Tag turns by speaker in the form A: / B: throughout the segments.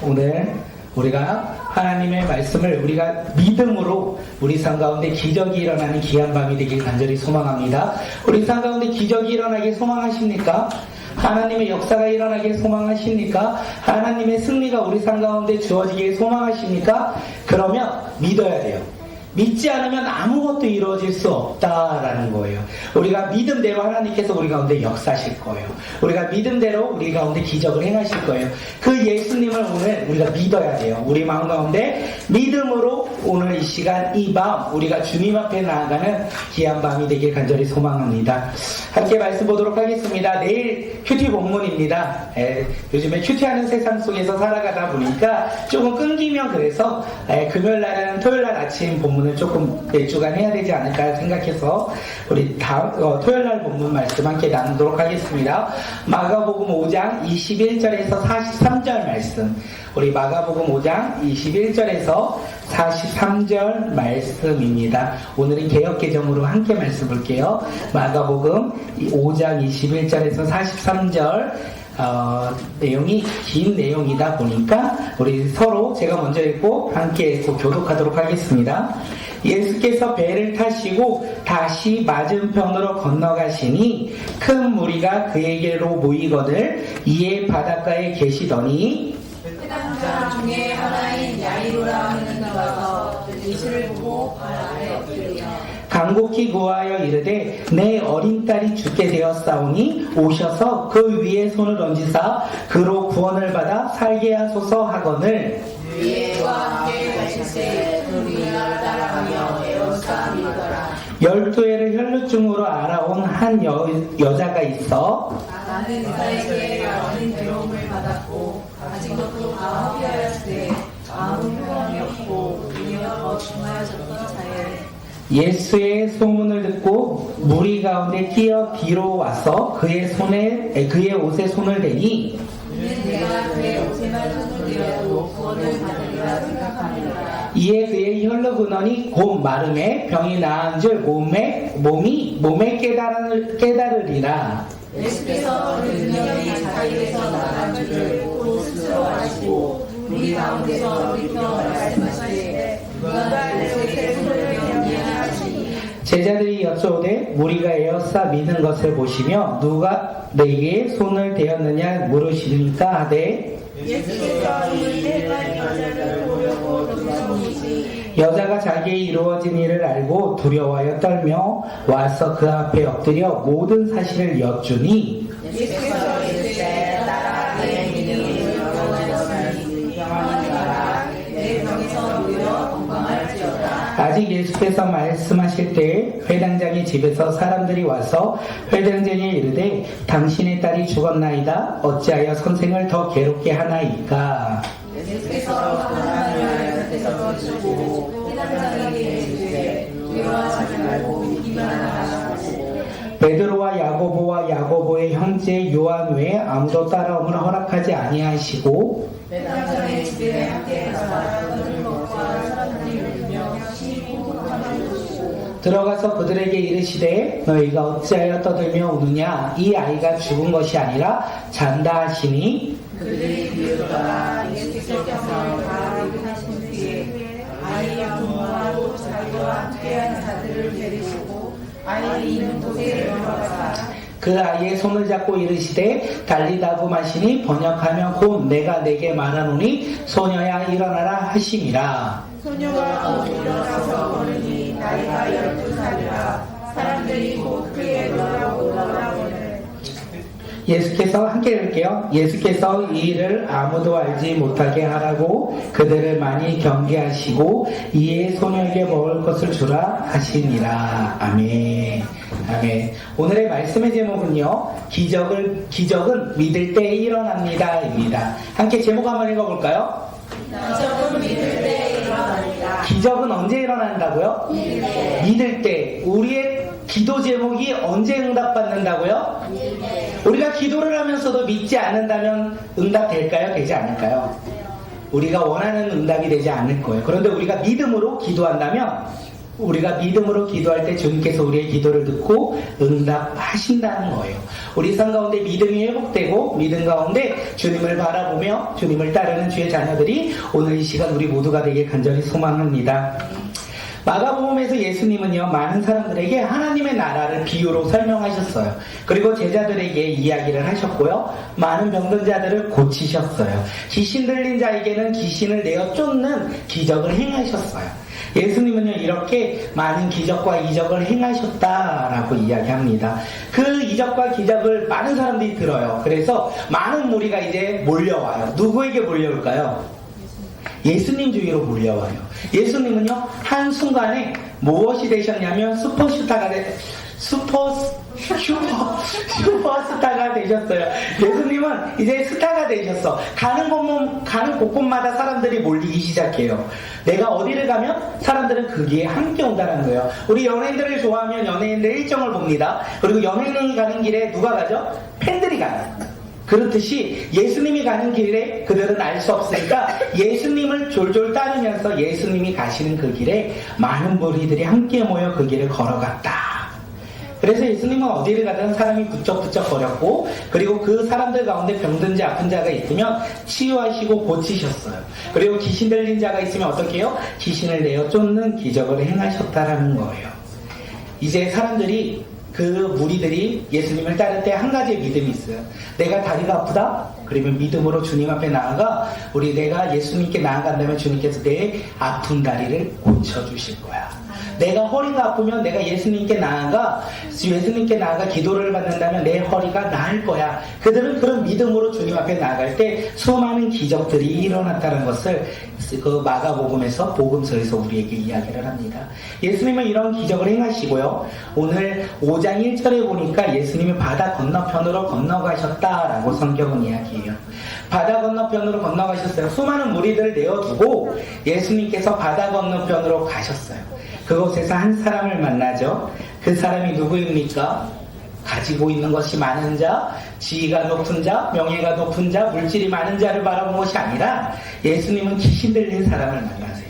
A: 오늘 우리가 하나님의 말씀을 우리가 믿음으로 우리 삶 가운데 기적이 일어나는 귀한 밤이 되길 간절히 소망합니다. 우리 삶 가운데 기적이 일어나길 소망하십니까? 하나님의 역사가 일어나길 소망하십니까? 하나님의 승리가 우리 삶 가운데 주어지길 소망하십니까? 그러면 믿어야 돼요. 믿지 않으면 아무것도 이루어질 수 없다라는 거예요. 우리가 믿음대로 하나님께서 우리 가운데 역사하실 거예요. 우리가 믿음대로 우리 가운데 기적을 행하실 거예요. 그 예수님을 오늘 우리가 믿어야 돼요. 우리 마음 가운데 믿음으로 오늘 이 시간, 이 밤 우리가 주님 앞에 나아가는 귀한 밤이 되길 간절히 소망합니다. 함께 말씀 보도록 하겠습니다. 내일 큐티 본문입니다. 요즘에 큐티하는 세상 속에서 살아가다 보니까 조금 끊기면 그래서 금요일날은 토요일날 아침 본문을 조금 몇 주간 해야 되지 않을까 생각해서 우리 토요일날 본문 말씀 함께 나누도록 하겠습니다. 마가복음 5장 21절에서 43절 말씀, 우리 마가복음 5장 21절에서 43절 말씀입니다. 오늘은 개역개정으로 함께 말씀 볼게요. 마가복음 5장 21절에서 43절 내용이 긴 내용이다 보니까 우리 서로 제가 먼저 읽고 함께 읽고 교독하도록 하겠습니다. 예수께서 배를 타시고 다시 맞은편으로 건너가시니 큰 무리가 그에게로 모이거늘 이에 바닷가에 계시더니
B: 회당자 중에 하나인 야이로라 하는 이가 와서 예수를 보고 발 아래 엎드리며
A: 간곡히 구하여 이르되 내 어린 딸이 죽게 되었사오니 오셔서 그 위에 손을 얹으사 그로 구원을 받아 살게 하소서 하거늘
B: 위에와 함께 가실 때 그 위를 따라가며 에워싸 밀더라.
A: 12해를 혈루증으로 알아온 한 여자가 있어
B: 나는 의사에게 많은 괴로움을 받았고 아직 것도 다 허비하였을 때 아무 소망이 없고 오히려 더 중하여졌던 자에
A: 예수의 소문을 듣고 무리 가운데 끼어 뒤로 와서 그의 옷에 손을 대니
B: 이는 내가 그의 옷에만 손을 대어도 구원을 받으리라 생각하느니라.
A: 이에 그의 혈루근원이 곧 마름에 병이 나은 줄 몸에 깨달으리라.
B: 예수께서 그 능력이 자기에서 나간 줄을 곧 스스로 아시고 우리 가운데서 일평 말씀하시되 누가 내 옷에 손을 대어 미안하시니
A: 제자들이 여쭤오되 무리가 에워싸 미는 것을 보시며 누가 내게 손을 대었느냐 물으시니까 하되
B: 예수께서 이 일반 여자를 보려고 두려우시니
A: 여자가 자기의 이루어진 일을 알고 두려워하여 떨며 와서 그 앞에 엎드려 모든 사실을 여쭈니
B: 예수께서 이르시되 딸아 내 믿음이 이루어졌으니 평안하라 내 병에서 오히려 건강할지어다.
A: 아직 예수께서 말씀하실 때 회당장의 집에서 사람들이 와서 회당장에 이르되 당신의 딸이 죽었나이다 어찌하여 선생을 더 괴롭게 하나이까.
B: 예수께서 하나님을 곁에서 주시고 회당장에게 이르시되 두려워하지 말고 믿기만 하라고.
A: 베드로와 야고보의 형제 요한 외에 아무도 따라옴을 허락하지 아니하시고
B: 회당장의 집에 함께 가서 그들 먹과 사람들이 울며 쉬고 함을 주시고
A: 들어가서 그들에게 이르시되 너희가 어찌하여 떠들며 우느냐 이 아이가 죽은 것이 아니라 잔다 하시니
B: 그들이 비웃더라. 예수께서 다 일어나신 뒤에 아이와 부모하고 자기와 함께한 자들을 데리시고 아이 있는 곳에 들어가사
A: 그 아이의 손을 잡고 이르시되 달리다고 마시니 번역하면 곧 내가 내게 말하노니 소녀야 일어나라 하심이라.
B: 소녀가 곧 일어나서 걸으니 나이가 12살이라 사람들이 곧 크게 놀라고는
A: 예수께서 함께 읽을게요. 예수께서 이 일을 아무도 알지 못하게 하라고 그들을 많이 경계하시고 이에 소녀에게 먹을 것을 주라 하시니라. 아멘. 아멘. 오늘의 말씀의 제목은요. 기적은 믿을 때 일어납니다. 입니다. 함께 제목 한번 읽어볼까요?
B: 기적은 믿을 때 일어납니다.
A: 기적은 언제 일어난다고요? 믿을 때. 우리의 기도 제목이 언제 응답받는다고요? 우리가 기도를 하면서도 믿지 않는다면 응답될까요? 되지 않을까요? 우리가 원하는 응답이 되지 않을 거예요. 그런데 우리가 믿음으로 기도한다면 우리가 믿음으로 기도할 때 주님께서 우리의 기도를 듣고 응답하신다는 거예요. 우리 삶 가운데 믿음이 회복되고 믿음 가운데 주님을 바라보며 주님을 따르는 주의 자녀들이 오늘 이 시간 우리 모두가 되길 간절히 소망합니다. 마가복음에서 예수님은요, 많은 사람들에게 하나님의 나라를 비유로 설명하셨어요. 그리고 제자들에게 이야기를 하셨고요, 많은 병든 자들을 고치셨어요. 귀신 들린 자에게는 귀신을 내어 쫓는 기적을 행하셨어요. 예수님은요, 이렇게 많은 기적과 이적을 행하셨다라고 이야기합니다. 그 이적과 기적을 많은 사람들이 들어요. 그래서 많은 무리가 이제 몰려와요. 누구에게 몰려올까요? 예수님 주위로 몰려와요. 예수님은요, 한순간에 무엇이 되셨냐면 슈퍼스타가 되셨어요. 예수님은 이제 스타가 되셨어. 가는 곳곳마다 사람들이 몰리기 시작해요. 내가 어디를 가면 사람들은 거기에 함께 온다는 거예요. 우리 연예인들을 좋아하면 연예인들 일정을 봅니다. 그리고 연예인이 가는 길에 누가 가죠? 팬들이 가요. 그렇듯이 예수님이 가는 길에 그들은 알 수 없으니까 예수님을 졸졸 따르면서 예수님이 가시는 그 길에 많은 무리들이 함께 모여 그 길을 걸어갔다. 그래서 예수님은 어디를 가든 사람이 부쩍부쩍 거렸고, 그리고 그 사람들 가운데 병든 자, 아픈 자가 있으면 치유하시고 고치셨어요. 그리고 귀신 들린 자가 있으면 어떻게 해요? 귀신을 내어 쫓는 기적을 행하셨다라는 거예요. 이제 사람들이, 그 무리들이 예수님을 따를 때 한 가지의 믿음이 있어요. 내가 다리가 아프다? 그러면 믿음으로 주님 앞에 나아가, 내가 예수님께 나아간다면 주님께서 내 아픈 다리를 고쳐주실 거야. 내가 허리가 아프면 내가 예수님께 나아가 기도를 받는다면 내 허리가 나을 거야. 그들은 그런 믿음으로 주님 앞에 나아갈 때 수많은 기적들이 일어났다는 것을 그 마가복음에서 복음서에서 우리에게 이야기를 합니다. 예수님은 이런 기적을 행하시고요, 오늘 5장 1절에 보니까 예수님이 바다 건너편으로 건너가셨다라고 성경은 이야기해요. 바다 건너편으로 건너가셨어요. 수많은 무리들을 내어두고 예수님께서 바다 건너편으로 가셨어요. 그곳에서 한 사람을 만나죠. 그 사람이 누구입니까? 가지고 있는 것이 많은 자, 지위가 높은 자, 명예가 높은 자, 물질이 많은 자를 바라본 것이 아니라 예수님은 귀신 들린 사람을 만나세요.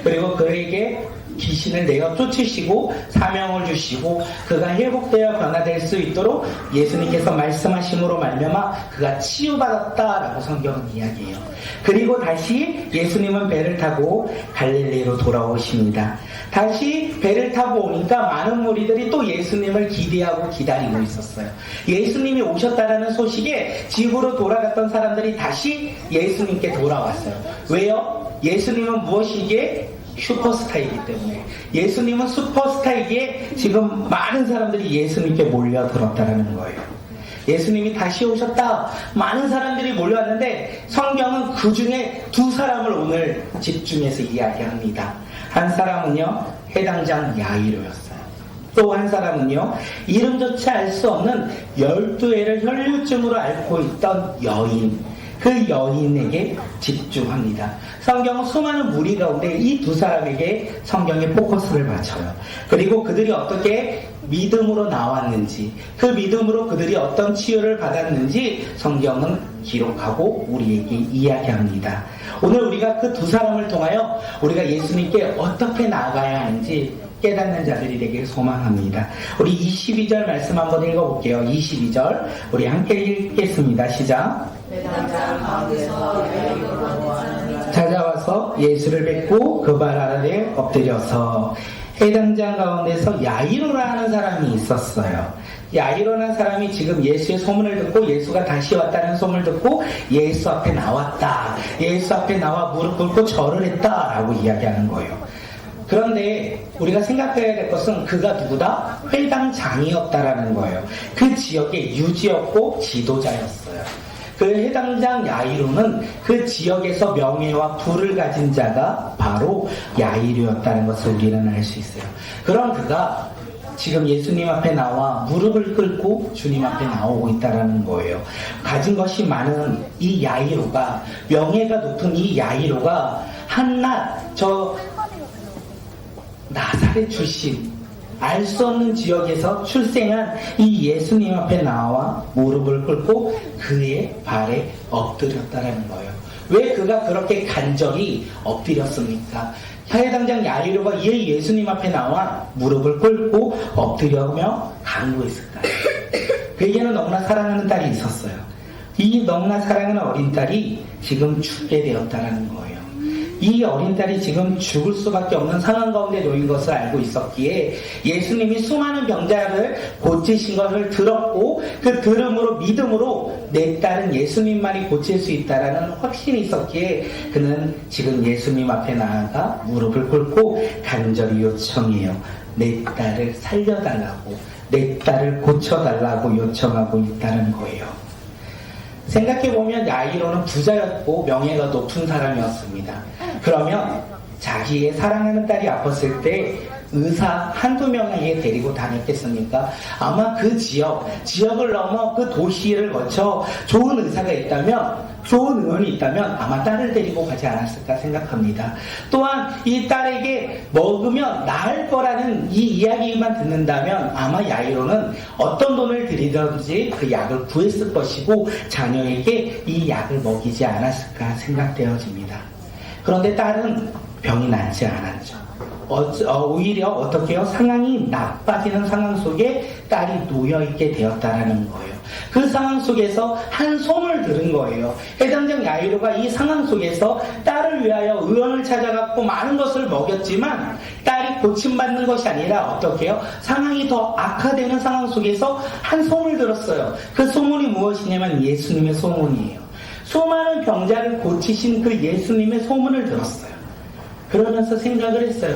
A: 그리고 그에게 귀신을 내어 쫓으시고 사명을 주시고 그가 회복되어 변화될 수 있도록 예수님께서 말씀하심으로 말미암아 그가 치유받았다라고 성경은 이야기해요. 그리고 다시 예수님은 배를 타고 갈릴리로 돌아오십니다. 다시 배를 타고 오니까 많은 무리들이 또 예수님을 기대하고 기다리고 있었어요. 예수님이 오셨다라는 소식에 집으로 돌아갔던 사람들이 다시 예수님께 돌아왔어요. 왜요? 예수님은 무엇이기에? 슈퍼스타이기 때문에. 예수님은 슈퍼스타이기에 지금 많은 사람들이 예수님께 몰려들었다는 거예요. 예수님이 다시 오셨다. 많은 사람들이 몰려왔는데 성경은 그 중에 두 사람을 오늘 집중해서 이야기합니다. 한 사람은요, 해당장 야이로였어요. 또 한 사람은요, 이름조차 알 수 없는 12회를 혈류증으로 앓고 있던 여인, 그 여인에게 집중합니다. 성경은 수많은 무리 가운데 이 두 사람에게 성경의 포커스를 맞춰요. 그리고 그들이 어떻게 믿음으로 나왔는지, 그 믿음으로 그들이 어떤 치유를 받았는지 성경은 기록하고 우리에게 이야기합니다. 오늘 우리가 그 두 사람을 통하여 우리가 예수님께 어떻게 나아가야 하는지 깨닫는 자들이 되길 소망합니다. 우리 22절 말씀 한번 읽어볼게요. 22절 우리 함께 읽겠습니다. 시작. 찾아와서 예수를 뵙고 그 발 아래 엎드려서, 해당장 가운데서 야이로라는 사람이 있었어요. 야이로라는 사람이 지금 예수의 소문을 듣고 예수가 다시 왔다는 소문을 듣고 예수 앞에 나왔다. 예수 앞에 나와 무릎 꿇고 절을 했다라고 이야기하는 거예요. 그런데 우리가 생각해야 될 것은 그가 누구다? 회당장이었다라는 거예요. 그 지역의 유지였고 지도자였어요. 그 해당장 야이로는 그 지역에서 명예와 부를 가진 자가 바로 야이로였다는 것을 우리는 알 수 있어요. 그럼 그가 지금 예수님 앞에 나와 무릎을 꿇고 주님 앞에 나오고 있다는 거예요. 가진 것이 많은 이 야이로가, 명예가 높은 이 야이로가 한낱 저 나사렛 출신, 알 수 없는 지역에서 출생한 이 예수님 앞에 나와 무릎을 꿇고 그의 발에 엎드렸다는 거예요. 왜 그가 그렇게 간절히 엎드렸습니까? 해당장 야이로가 왜 예수님 앞에 나와 무릎을 꿇고 엎드려며 간구했을까요? 그에게는 너무나 사랑하는 딸이 있었어요. 이 너무나 사랑하는 어린 딸이 지금 죽게 되었다는 거예요. 이 어린 딸이 지금 죽을 수밖에 없는 상황 가운데 놓인 것을 알고 있었기에 예수님이 수많은 병자를 고치신 것을 들었고 그 들음으로 믿음으로 내 딸은 예수님만이 고칠 수 있다라는 확신이 있었기에 그는 지금 예수님 앞에 나아가 무릎을 꿇고 간절히 요청해요. 내 딸을 살려달라고, 내 딸을 고쳐달라고 요청하고 있다는 거예요. 생각해보면 야이로는 부자였고 명예가 높은 사람이었습니다. 그러면 자기의 사랑하는 딸이 아팠을 때 의사 한두 명에게 데리고 다녔겠습니까? 아마 그 지역을 넘어 그 도시를 거쳐 좋은 의사가 있다면, 좋은 의원이 있다면 아마 딸을 데리고 가지 않았을까 생각합니다. 또한 이 딸에게 먹으면 나을 거라는 이 이야기만 듣는다면 아마 야이로는 어떤 돈을 들이든지 그 약을 구했을 것이고 자녀에게 이 약을 먹이지 않았을까 생각되어집니다. 그런데 딸은 병이 낫지 않았죠. 오히려 어떻게 해요? 상황이 나빠지는 상황 속에 딸이 놓여있게 되었다라는 거예요. 그 상황 속에서 한 소문을 들은 거예요. 해당장 야이로가 이 상황 속에서 딸을 위하여 의원을 찾아갔고 많은 것을 먹였지만 딸이 고침받는 것이 아니라 어떻게 해요? 상황이 더 악화되는 상황 속에서 한 소문을 들었어요. 그 소문이 무엇이냐면 예수님의 소문이에요. 수많은 병자를 고치신 그 예수님의 소문을 들었어요. 그러면서 생각을 했어요.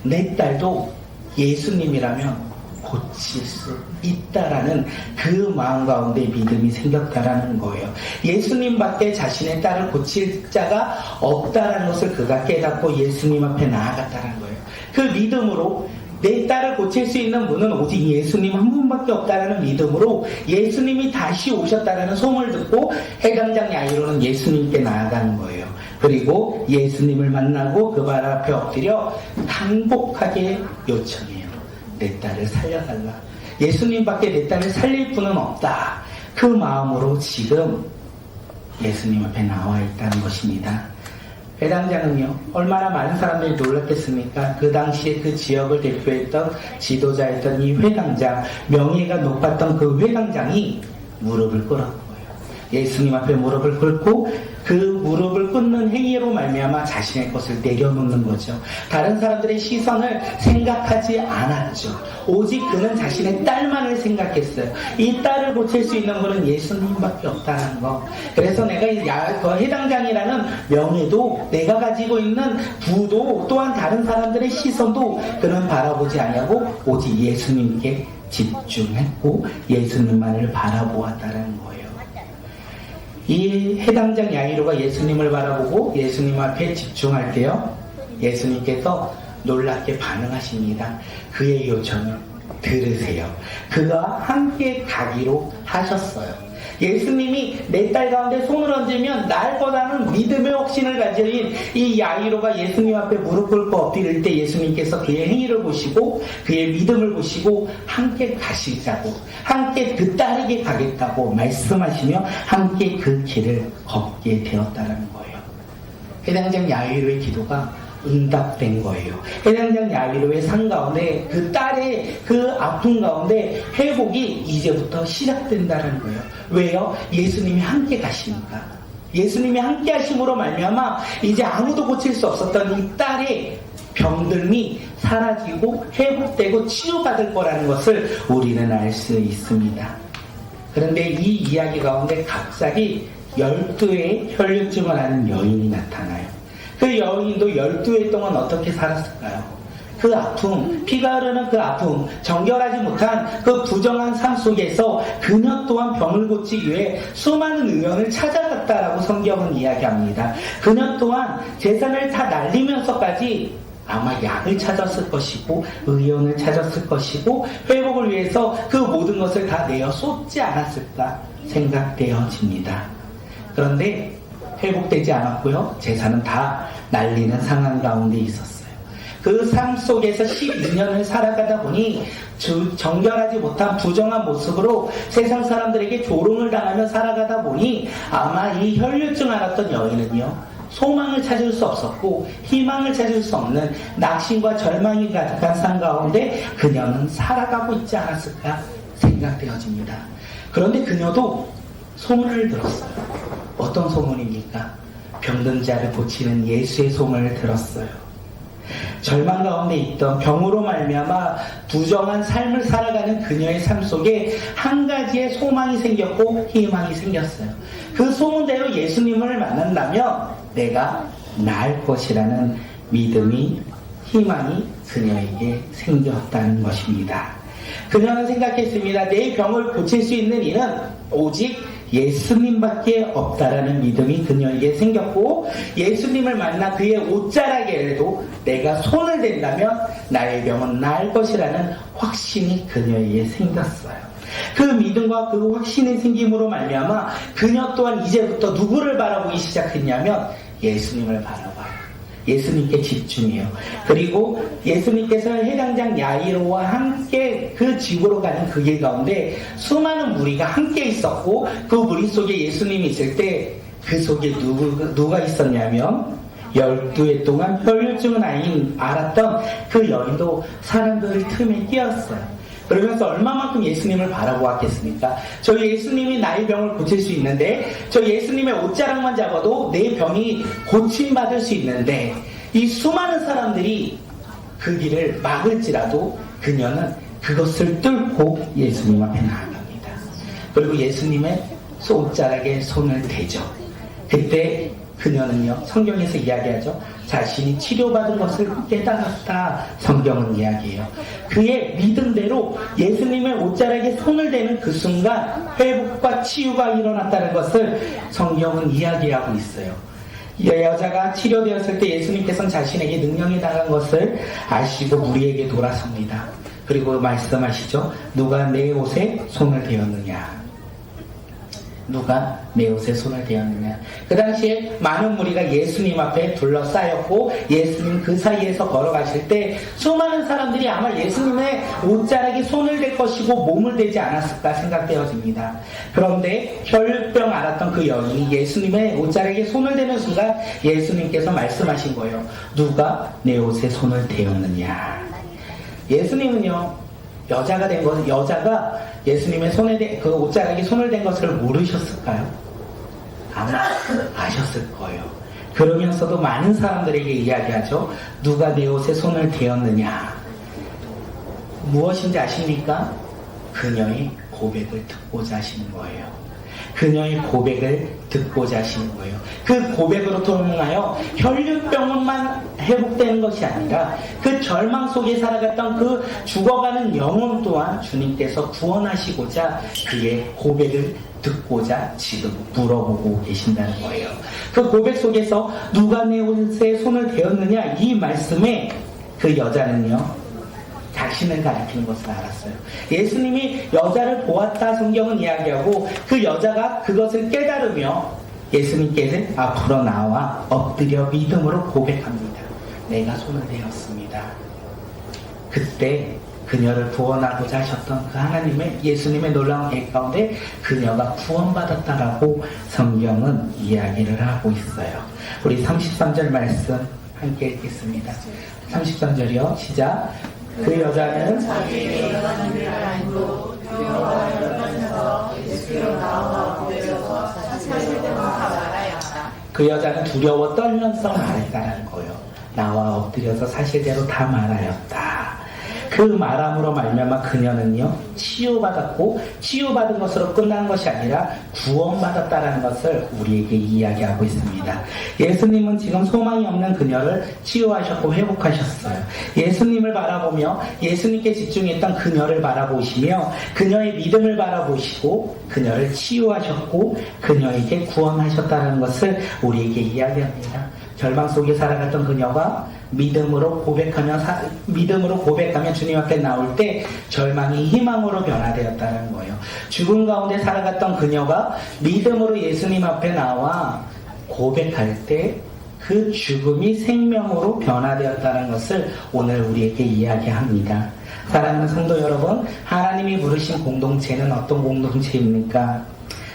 A: 내 딸도 예수님이라면 고칠 수 있다라는 그 마음 가운데 믿음이 생겼다라는 거예요. 예수님밖에 자신의 딸을 고칠 자가 없다라는 것을 그가 깨닫고 예수님 앞에 나아갔다는 거예요. 그 믿음으로 내 딸을 고칠 수 있는 분은 오직 예수님 한 분밖에 없다라는 믿음으로 예수님이 다시 오셨다라는 소문을 듣고 해당장 야이로는 예수님께 나아가는 거예요. 그리고 예수님을 만나고 그 발 앞에 엎드려 항복하게 요청해요. 내 딸을 살려달라. 예수님밖에 내 딸을 살릴 분은 없다. 그 마음으로 지금 예수님 앞에 나와 있다는 것입니다. 회당장은요, 얼마나 많은 사람들이 놀랐겠습니까? 그 당시에 그 지역을 대표했던 지도자였던 이 회당장, 명예가 높았던 그 회당장이 무릎을 꿇었고요. 예수님 앞에 무릎을 꿇고 그 무릎을 꿇는 행위로 말미암아 자신의 것을 내려놓는 거죠. 다른 사람들의 시선을 생각하지 않았죠. 오직 그는 자신의 딸만을 생각했어요. 이 딸을 고칠 수 있는 분은 예수님밖에 없다는 거. 그래서 내가 그 해당장이라는 명예도 내가 가지고 있는 부도 또한 다른 사람들의 시선도 그는 바라보지 아니하고 오직 예수님께 집중했고 예수님만을 바라보았다는 거예요. 이 해당장 야이로가 예수님을 바라보고 예수님 앞에 집중할 때요, 예수님께서 놀랍게 반응하십니다. 그의 요청을 들으세요. 그가 함께 가기로 하셨어요. 예수님이 내 딸 가운데 손을 얹으면 나을 거라는 믿음의 확신을 가진 이 야이로가 예수님 앞에 무릎 꿇고 엎드릴 때 예수님께서 그의 행위를 보시고 그의 믿음을 보시고 함께 가시자고, 함께 그 딸에게 가겠다고 말씀하시며 함께 그 길을 걷게 되었다는 거예요. 해당장 야이로의 기도가 응답된 거예요. 해당장 야이로의 삶 가운데 그 딸의 그 아픔 가운데 회복이 이제부터 시작된다는 거예요. 왜요? 예수님이 함께 가시니까. 예수님이 함께 하심으로 말미암아 이제 아무도 고칠 수 없었던 이 딸의 병들이 사라지고 회복되고 치유받을 거라는 것을 우리는 알 수 있습니다. 그런데 이 이야기 가운데 갑자기 12의 혈류증을 앓는 여인이 나타나요. 그 여인도 12해 동안 어떻게 살았을까요? 그 아픔, 피가 흐르는 그 아픔, 정결하지 못한 그 부정한 삶 속에서 그녀 또한 병을 고치기 위해 수많은 의원을 찾아갔다라고 성경은 이야기합니다. 그녀 또한 재산을 다 날리면서까지 아마 약을 찾았을 것이고 의원을 찾았을 것이고 회복을 위해서 그 모든 것을 다 내어 쏟지 않았을까 생각되어집니다. 그런데 회복되지 않았고요. 재산은 다 날리는 상황 가운데 있었어요. 그 삶 속에서 12년을 살아가다 보니 정결하지 못한 부정한 모습으로 세상 사람들에게 조롱을 당하며 살아가다 보니 아마 이 혈류증 앓았던 여인은요, 소망을 찾을 수 없었고 희망을 찾을 수 없는 낙심과 절망이 가득한 삶 가운데 그녀는 살아가고 있지 않았을까 생각되어집니다. 그런데 그녀도 소문을 들었어요. 어떤 소문입니까? 병든 자를 고치는 예수의 소문을 들었어요. 절망 가운데 있던 병으로 말미암아 부정한 삶을 살아가는 그녀의 삶 속에 한 가지의 소망이 생겼고 희망이 생겼어요. 그 소문대로 예수님을 만난다면 내가 나을 것이라는 믿음이, 희망이 그녀에게 생겼다는 것입니다. 그녀는 생각했습니다. 내 병을 고칠 수 있는 이는 오직 예수님밖에 없다라는 믿음이 그녀에게 생겼고, 예수님을 만나 그의 옷자락에라도 내가 손을 댄다면 나의 병은 나을 것이라는 확신이 그녀에게 생겼어요. 그 믿음과 그 확신이 생김으로 말미암아 그녀 또한 이제부터 누구를 바라보기 시작했냐면 예수님을 바라봐요. 예수님께 집중해요. 그리고 예수님께서 해당장 야이로와 함께 그 집으로 가는 그 길 가운데 수많은 무리가 함께 있었고, 그 무리 속에 예수님이 있을 때 그 속에 누가 있었냐면 12해 동안 혈류증 아인 앓았던 그 여인도 사람들의 틈에 끼었어요. 그러면서 얼마만큼 예수님을 바라보았겠습니까? 저 예수님이 나의 병을 고칠 수 있는데, 저 예수님의 옷자락만 잡아도 내 병이 고침받을 수 있는데, 이 수많은 사람들이 그 길을 막을지라도 그녀는 그것을 뚫고 예수님 앞에 나아갑니다. 그리고 예수님의 옷자락에 손을 대죠. 그때 그녀는요, 성경에서 이야기하죠. 자신이 치료받은 것을 깨달았다. 성경은 이야기해요. 그의 믿음대로 예수님의 옷자락에 손을 대는 그 순간 회복과 치유가 일어났다는 것을 성경은 이야기하고 있어요. 이 여자가 치료되었을 때 예수님께서는 자신에게 능력이 나간 것을 아시고 무리에게 돌아섭니다. 그리고 말씀하시죠. 누가 내 옷에 손을 대었느냐. 누가 내 옷에 손을 대었느냐. 그 당시에 많은 무리가 예수님 앞에 둘러싸였고, 예수님 그 사이에서 걸어가실 때 수많은 사람들이 아마 예수님의 옷자락에 손을 댈 것이고 몸을 대지 않았을까 생각되어집니다. 그런데 혈병 앓았던 그 여인이 예수님의 옷자락에 손을 대는 순간 예수님께서 말씀하신 거예요. 누가 내 옷에 손을 대었느냐. 예수님은요, 여자가 예수님의 그 옷자락에 손을 댄 것을 모르셨을까요? 아마 아셨을 거예요. 그러면서도 많은 사람들에게 이야기하죠. 누가 내 옷에 손을 대었느냐. 무엇인지 아십니까? 그녀의 고백을 듣고자 하시는 거예요. 그녀의 고백을 듣고자 하시는 거예요. 그 고백으로 통하여 혈류병만 회복되는 것이 아니라 그 절망 속에 살아갔던 그 죽어가는 영혼 또한 주님께서 구원하시고자 그의 고백을 듣고자 지금 물어보고 계신다는 거예요. 그 고백 속에서 누가 내 옷에 손을 대었느냐, 이 말씀에 그 여자는요, 자신을 가리키는 것을 알았어요. 예수님이 여자를 보았다 성경은 이야기하고, 그 여자가 그것을 깨달으며 예수님께서 앞으로 나와 엎드려 믿음으로 고백합니다. 내가 손을 대었습니다. 그때 그녀를 구원하고자 하셨던 그 하나님의, 예수님의 놀라운 계획 가운데 그녀가 구원받았다라고 성경은 이야기를 하고 있어요. 우리 33절 말씀 함께 읽겠습니다. 33절이요. 시작. 그 여자는
B: 자기에게 일어난 일을 알고 두려워하여 일어나서 예수께로 나와 엎드려서 사실대로 다 말하였다.
A: 그 여자는 두려워 떨면서 말했다라는 거예요. 나와 엎드려서 사실대로 다 말하였다. 그 말함으로 말미암아 그녀는요, 치유받았고, 치유받은 것으로 끝난 것이 아니라 구원받았다라는 것을 우리에게 이야기하고 있습니다. 예수님은 지금 소망이 없는 그녀를 치유하셨고 회복하셨어요. 예수님을 바라보며 예수님께 집중했던 그녀를 바라보시며 그녀의 믿음을 바라보시고 그녀를 치유하셨고 그녀에게 구원하셨다는 것을 우리에게 이야기합니다. 절망 속에 살아갔던 그녀가 믿음으로 고백하며 주님 앞에 나올 때 절망이 희망으로 변화되었다는 거예요. 죽음 가운데 살아갔던 그녀가 믿음으로 예수님 앞에 나와 고백할 때 그 죽음이 생명으로 변화되었다는 것을 오늘 우리에게 이야기합니다. 사랑하는 성도 여러분, 하나님이 부르신 공동체는 어떤 공동체입니까?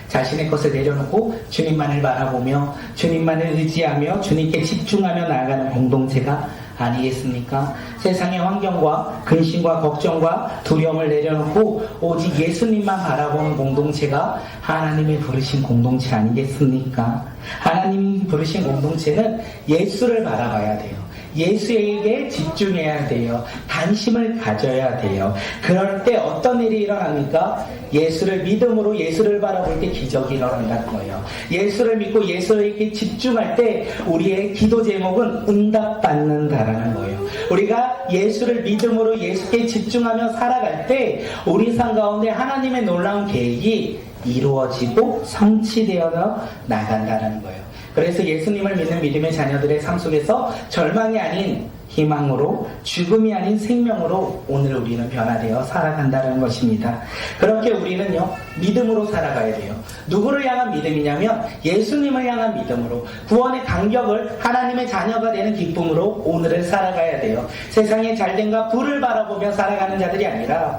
A: 자신의 것을 내려놓고 주님만을 바라보며 주님만을 의지하며 주님께 집중하며 나아가는 공동체가 아니겠습니까? 세상의 환경과 근심과 걱정과 두려움을 내려놓고 오직 예수님만 바라보는 공동체가 하나님이 부르신 공동체 아니겠습니까? 하나님이 부르신 공동체는 예수를 바라봐야 돼요. 예수에게 집중해야 돼요. 관심을 가져야 돼요. 그럴 때 어떤 일이 일어납니까? 예수를 믿음으로 예수를 바라볼 때 기적이 일어난다는 거예요. 예수를 믿고 예수에게 집중할 때 우리의 기도 제목은 응답받는다라는 거예요. 우리가 예수를 믿음으로 예수께 집중하며 살아갈 때 우리 삶 가운데 하나님의 놀라운 계획이 이루어지고 성취되어 나간다는 거예요. 그래서 예수님을 믿는 믿음의 자녀들의 삶 속에서 절망이 아닌 희망으로, 죽음이 아닌 생명으로 오늘 우리는 변화되어 살아간다는 것입니다. 그렇게 우리는요, 믿음으로 살아가야 돼요. 누구를 향한 믿음이냐면 예수님을 향한 믿음으로, 구원의 간격을 하나님의 자녀가 되는 기쁨으로 오늘을 살아가야 돼요. 세상의 잘됨과 부를 바라보며 살아가는 자들이 아니라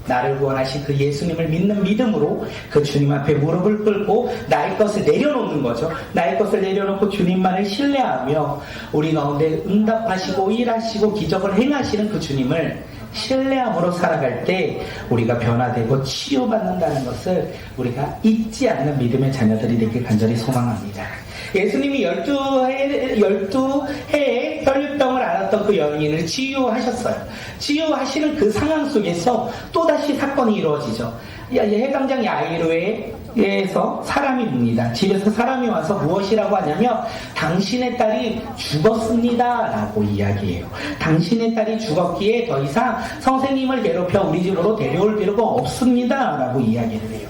A: 나를 구원하신 그 예수님을 믿는 믿음으로 그 주님 앞에 무릎을 꿇고 나의 것을 내려놓는 거죠. 나의 것을 내려놓고 주님만을 신뢰하며 우리 가운데 응답하시고 일하시고 기적을 행하시는 그 주님을 신뢰함으로 살아갈 때 우리가 변화되고 치유받는다는 것을 우리가 잊지 않는 믿음의 자녀들이 되길 간절히 소망합니다. 예수님이 12해의 혈류병을 앓았던 그 여인을 치유하셨어요. 치유하시는 그 상황 속에서 또다시 사건이 이루어지죠. 해당장 야이로에서 사람이 옵니다. 집에서 사람이 와서 무엇이라고 하냐면 당신의 딸이 죽었습니다 라고 이야기해요. 당신의 딸이 죽었기에 더 이상 선생님을 괴롭혀 우리 집으로 데려올 필요가 없습니다 라고 이야기를 해요.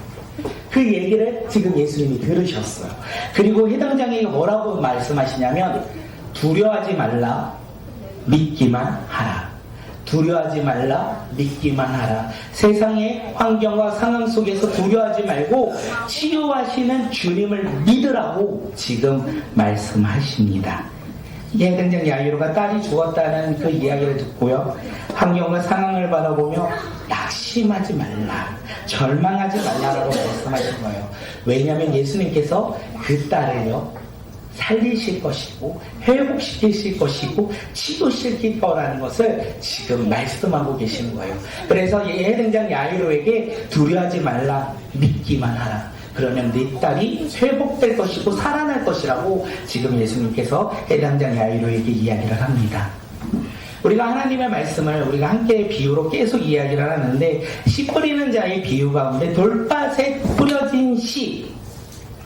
A: 그 얘기를 지금 예수님이 들으셨어요. 그리고 해당장에게 뭐라고 말씀하시냐면 두려워하지 말라, 믿기만 하라. 두려워하지 말라, 믿기만 하라. 세상의 환경과 상황 속에서 두려워하지 말고 치유하시는 주님을 믿으라고 지금 말씀하십니다. 해당장 야이로가 딸이 죽었다는 그 이야기를 듣고요, 환경과 상황을 바라보며 낙심하지 말라, 절망하지 말라라고 말씀하신 거예요. 왜냐하면 예수님께서 그 딸을요 살리실 것이고 회복시키실 것이고 치유시킬 거라는 것을 지금 말씀하고 계시는 거예요. 그래서 해당장 야이로에게 두려워하지 말라, 믿기만 하라. 그러면 네 딸이 회복될 것이고 살아날 것이라고 지금 예수님께서 해당장 야이로에게 이야기를 합니다. 우리가 하나님의 말씀을 우리가 함께 비유로 계속 이야기를 하는데, 씨 뿌리는 자의 비유 가운데 돌밭에 뿌려진 씨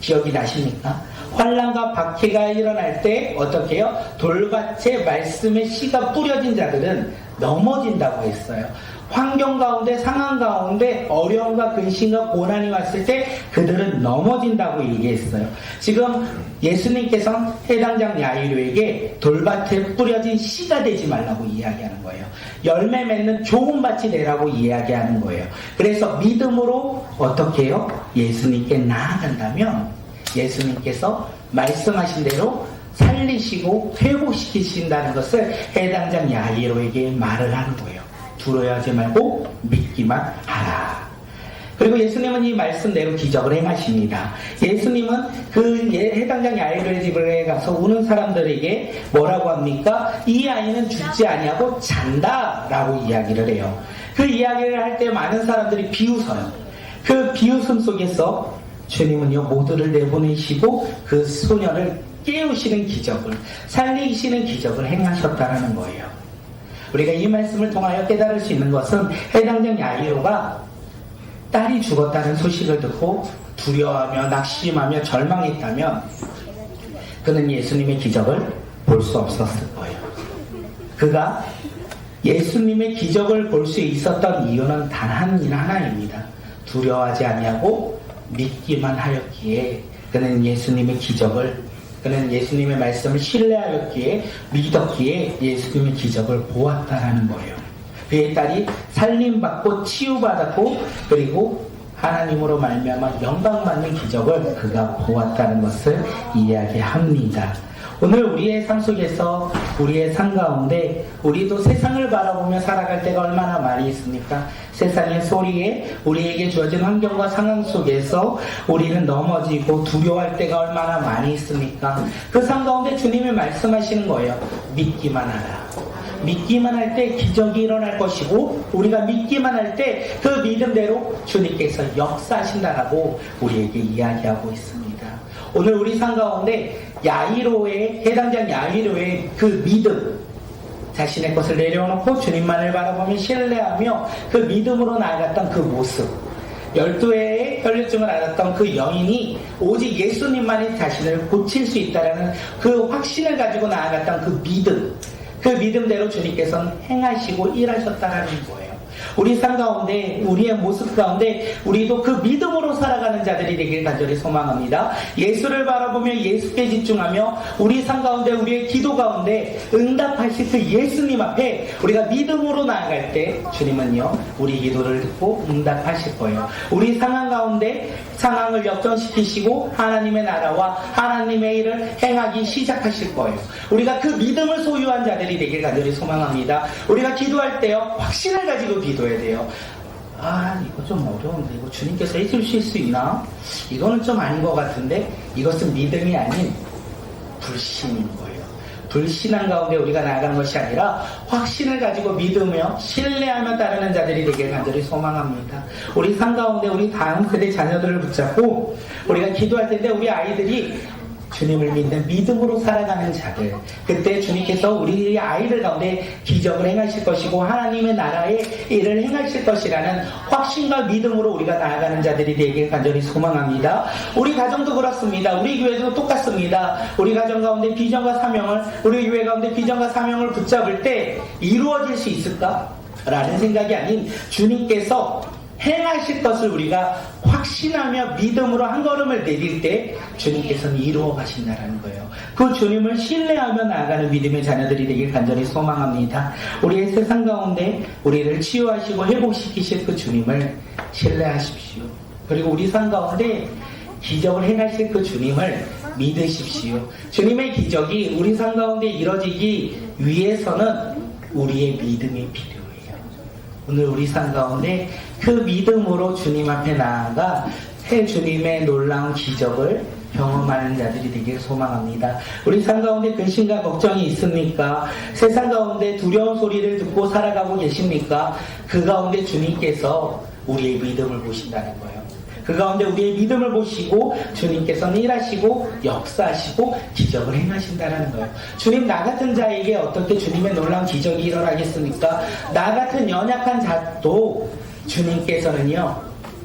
A: 기억이 나십니까? 환난과 박해가 일어날 때 어떻게 해요? 돌밭에 말씀의 씨가 뿌려진 자들은 넘어진다고 했어요. 환경 가운데, 상황 가운데 어려움과 근심과 고난이 왔을 때 그들은 넘어진다고 얘기했어요. 지금 예수님께서는 해당장 야이로에게 돌밭에 뿌려진 씨가 되지 말라고 이야기하는 거예요. 열매 맺는 좋은 밭이 되라고 이야기하는 거예요. 그래서 믿음으로 어떻게 해요? 예수님께 나아간다면 예수님께서 말씀하신 대로 살리시고 회복시키신다는 것을 해당장 야이로에게 말을 하는 거예요. 두려워하지 말고 믿기만 하라. 그리고 예수님은 이 말씀대로 기적을 행하십니다. 예수님은 그 해당장 야이로의 집에 가서 우는 사람들에게 뭐라고 합니까? 이 아이는 죽지 아니하고 잔다라고 이야기를 해요. 그 이야기를 할 때 많은 사람들이 비웃어요. 그 비웃음 속에서 주님은요 모두를 내보내시고 그 소녀를 깨우시는 기적을, 살리시는 기적을 행하셨다는 거예요. 우리가 이 말씀을 통하여 깨달을 수 있는 것은 해당장 야이로가 딸이 죽었다는 소식을 듣고 두려워하며 낙심하며 절망했다면 그는 예수님의 기적을 볼 수 없었을 거예요. 그가 예수님의 기적을 볼 수 있었던 이유는 단 하나입니다. 두려워하지 아니하고 믿기만 하였기에 그는 예수님의 기적을, 그는 예수님의 말씀을 신뢰하였기에, 믿었기에 예수님의 기적을 보았다라는 거예요. 그의 딸이 살림받고 치유받았고 그리고 하나님으로 말미암아 영광받는 기적을 그가 보았다는 것을 이야기합니다. 오늘 우리의 삶 속에서 우리의 삶 가운데 우리도 세상을 바라보며 살아갈 때가 얼마나 많이 있습니까? 세상의 소리에 우리에게 주어진 환경과 상황 속에서 우리는 넘어지고 두려워할 때가 얼마나 많이 있습니까? 그 삶 가운데 주님이 말씀하시는 거예요. 믿기만 하라. 믿기만 할 때 기적이 일어날 것이고 우리가 믿기만 할 때 그 믿음대로 주님께서 역사하신다라고 우리에게 이야기하고 있습니다. 오늘 우리 삶 가운데 야이로의 해당장 야이로의 그 믿음, 자신의 것을 내려놓고 주님만을 바라보며 신뢰하며 그 믿음으로 나아갔던 그 모습, 12회의 혈류증을 앓았던 그 여인이 오직 예수님만이 자신을 고칠 수 있다는 그 확신을 가지고 나아갔던 그 믿음, 그 믿음대로 주님께서는 행하시고 일하셨다는 거예요. 우리 삶 가운데, 우리의 모습 가운데 우리도 그 믿음으로 살아가는 자들이 되길 간절히 소망합니다. 예수를 바라보며 예수께 집중하며 우리 삶 가운데, 우리의 기도 가운데 응답하실 그 예수님 앞에 우리가 믿음으로 나아갈 때 주님은요, 우리 기도를 듣고 응답하실 거예요. 우리 상황 가운데 상황을 역전시키시고 하나님의 나라와 하나님의 일을 행하기 시작하실 거예요. 우리가 그 믿음을 소유한 자들이 되길 간절히 소망합니다. 우리가 기도할 때요, 확신을 가지고 기도해야 돼요. 이거 좀 어려운데 이거 주님께서 해주실 수 있나? 이거는 좀 아닌 것 같은데 이것은 믿음이 아닌 불신인 거예요. 불신한 가운데 우리가 나아가는 것이 아니라 확신을 가지고 믿으며 신뢰하며 따르는 자들이 되길 간절히 소망합니다. 우리 삶 가운데 우리 다음 세대 자녀들을 붙잡고 우리가 기도할 텐데 우리 아이들이 주님을 믿는 믿음으로 살아가는 자들, 그때 주님께서 우리 아이들 가운데 기적을 행하실 것이고 하나님의 나라의 일을 행하실 것이라는 확신과 믿음으로 우리가 나아가는 자들이 되길 간절히 소망합니다. 우리 가정도 그렇습니다. 우리 교회도 똑같습니다. 우리 가정 가운데 비전과 사명을, 우리 교회 가운데 비전과 사명을 붙잡을 때 이루어질 수 있을까? 라는 생각이 아닌 주님께서 행하실 것을 우리가 확신하며 믿음으로 한 걸음을 내딜 때 주님께서는 이루어 가신다는 거예요. 그 주님을 신뢰하며 나아가는 믿음의 자녀들이 되길 간절히 소망합니다. 우리의 세상 가운데 우리를 치유하시고 회복시키실 그 주님을 신뢰하십시오. 그리고 우리 삶 가운데 기적을 행하실 그 주님을 믿으십시오. 주님의 기적이 우리 삶 가운데 이루어지기 위해서는 우리의 믿음이 필요해요. 오늘 우리 삶 가운데 그 믿음으로 주님 앞에 나아가 주님의 놀라운 기적을 경험하는 자들이 되길 소망합니다. 우리 삶 가운데 근심과 걱정이 있습니까? 세상 가운데 두려운 소리를 듣고 살아가고 계십니까? 그 가운데 주님께서 우리의 믿음을 보신다는 거예요. 그 가운데 우리의 믿음을 보시고 주님께서는 일하시고 역사하시고 기적을 행하신다는 거예요. 주님, 나 같은 자에게 어떻게 주님의 놀라운 기적이 일어나겠습니까? 나 같은 연약한 자도 주님께서는요,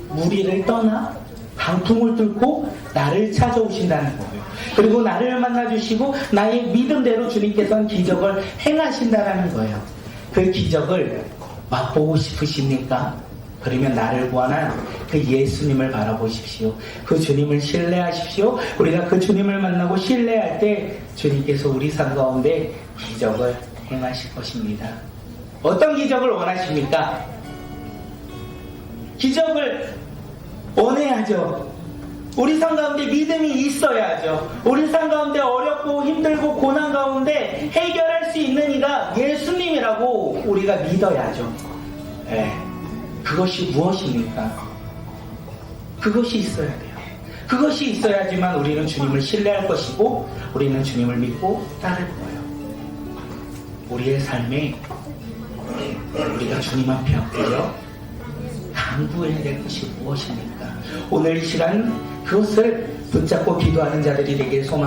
A: 무리를 떠나 강풍을 뚫고 나를 찾아오신다는 거예요. 그리고 나를 만나주시고 나의 믿음대로 주님께서는 기적을 행하신다는 거예요. 그 기적을 맛보고 싶으십니까? 그러면 나를 구원한 그 예수님을 바라보십시오. 그 주님을 신뢰하십시오. 우리가 그 주님을 만나고 신뢰할 때 주님께서 우리 삶 가운데 기적을 행하실 것입니다. 어떤 기적을 원하십니까? 기적을 원해야죠. 우리 삶 가운데 믿음이 있어야죠. 우리 삶 가운데 어렵고 힘들고 고난 가운데 해결할 수 있는 이가 예수님이라고 우리가 믿어야죠. 그것이 무엇입니까? 그것이 있어야 돼요. 그것이 있어야지만 우리는 주님을 신뢰할 것이고 우리는 주님을 믿고 따를 거예요. 우리의 삶에 우리가 주님 앞에 엎드려 간구해야 될 것이 무엇입니까? 오늘 이 시간 그것을 붙잡고 기도하는 자들이 되길 소망합니다.